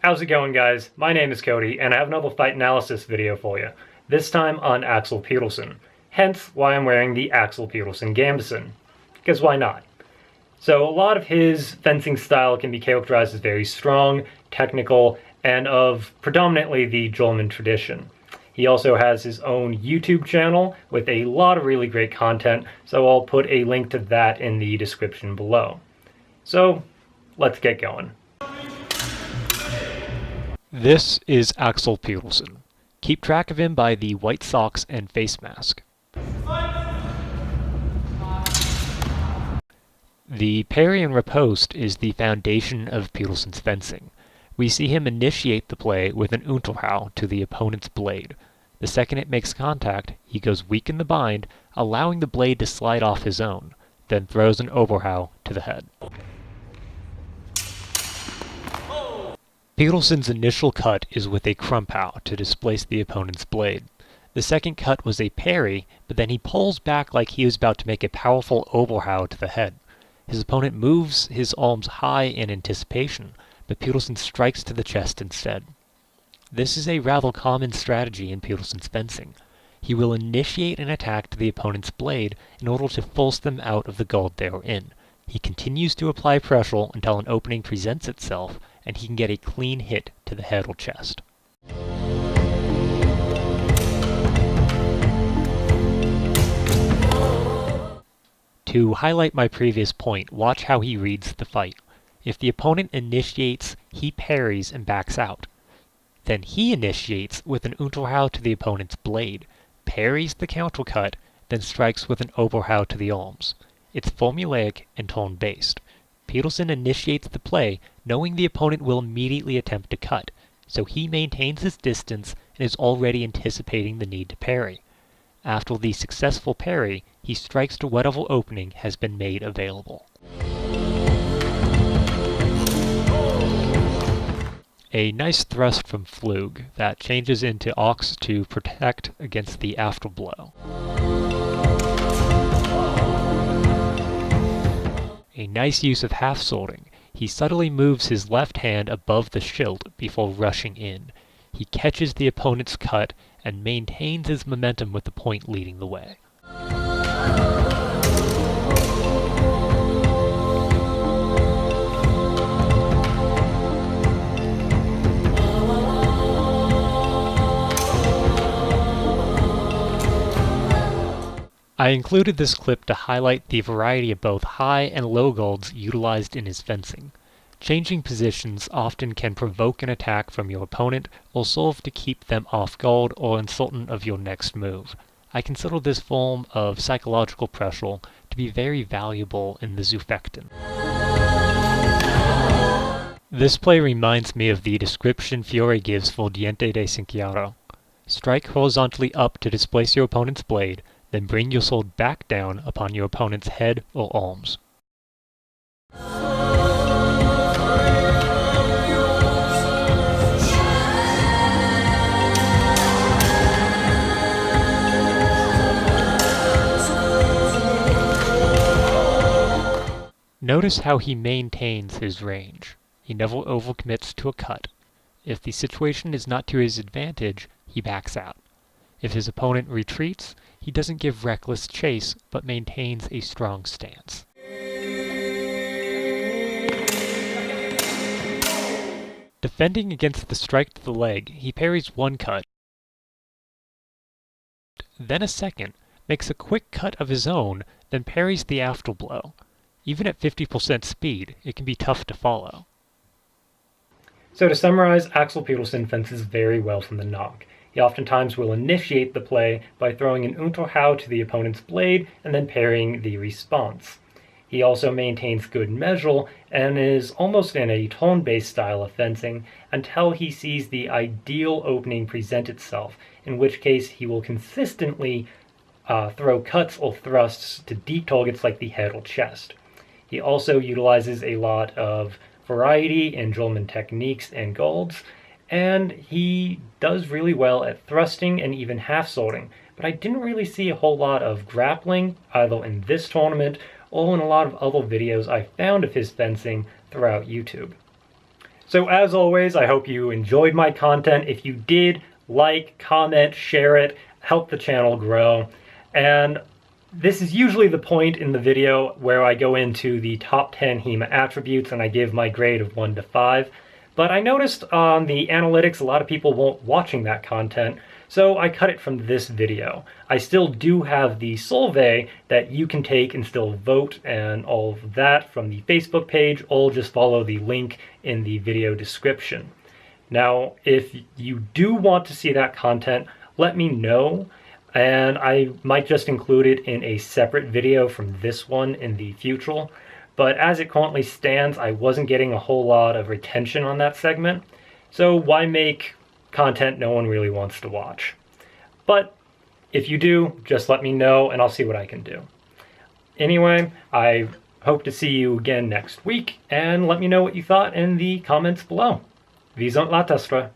How's it going, guys? My name is Cody, and I have another fight analysis video for you, this time on Axel Pettersson, hence why I'm wearing the Axel Pettersson Gambeson, because why not? So a lot of his fencing style can be characterized as very strong, technical, and of predominantly the German tradition. He also has his own YouTube channel with a lot of really great content, so I'll put a link to that in the description below. So, let's get going. This is Axel Pettersson. Keep track of him by the white socks and face mask. The parry and riposte is the foundation of Pettersson's fencing. We see him initiate the play with an Unterhau to the opponent's blade. The second it makes contact, he goes weak in the bind, allowing the blade to slide off his own, then throws an Oberhau to the head. Pettersson's initial cut is with a Krumpau to displace the opponent's blade. The second cut was a parry, but then he pulls back like he was about to make a powerful Oberhau to the head. His opponent moves his arms high in anticipation, but Pettersson strikes to the chest instead. This is a rather common strategy in Pettersson's fencing. He will initiate an attack to the opponent's blade in order to force them out of the guard they are in. He continues to apply pressure until an opening presents itself, and he can get a clean hit to the head or chest. To highlight my previous point, watch how he reads the fight. If the opponent initiates, he parries and backs out. Then he initiates with an Unterhau to the opponent's blade, parries the countercut, then strikes with an Oberhau to the arms. It's formulaic and turn-based. Pettersson initiates the play knowing the opponent will immediately attempt to cut, so he maintains his distance and is already anticipating the need to parry. After the successful parry, he strikes to whatever opening has been made available. A nice thrust from Flug that changes into Ox to protect against the afterblow. A nice use of half-swording. He subtly moves his left hand above the schild before rushing in. He catches the opponent's cut and maintains his momentum with the point leading the way. I included this clip to highlight the variety of both high and low guards utilized in his fencing. Changing positions often can provoke an attack from your opponent or serve to keep them off guard or uncertain of your next move. I consider this form of psychological pressure to be very valuable in the Zufechten. This play reminds me of the description Fiore gives for Diente de Cinquiaro. Strike horizontally up to displace your opponent's blade, then bring your sword back down upon your opponent's head or arms. Notice how he maintains his range. He never overcommits to a cut. If the situation is not to his advantage, he backs out. If his opponent retreats, he doesn't give reckless chase, but maintains a strong stance. Defending against the strike to the leg, he parries one cut, then a second, makes a quick cut of his own, then parries the afterblow. Even at 50% speed, it can be tough to follow. So to summarize, Axel Pettersson fences very well from the knock. He oftentimes will initiate the play by throwing an Unterhau to the opponent's blade and then parrying the response. He also maintains good measure and is almost in a turn-based style of fencing until he sees the ideal opening present itself, in which case he will consistently throw cuts or thrusts to deep targets like the head or chest. He also utilizes a lot of variety in German techniques and guards, and he does really well at thrusting and even half-swording, but I didn't really see a whole lot of grappling, either in this tournament or in a lot of other videos I found of his fencing throughout YouTube. So as always, I hope you enjoyed my content. If you did, like, comment, share it, help the channel grow. And this is usually the point in the video where I go into the top 10 HEMA attributes and I give my grade of 1 to 5. But I noticed on the analytics a lot of people weren't watching that content, so I cut it from this video. I still do have the survey that you can take and still vote and all of that from the Facebook page, or just follow the link in the video description. Now, if you do want to see that content, let me know, and I might just include it in a separate video from this one in the future. But as it currently stands, I wasn't getting a whole lot of retention on that segment, so why make content no one really wants to watch? But if you do, just let me know and I'll see what I can do. Anyway, I hope to see you again next week, and let me know what you thought in the comments below. Vi sunt la testra.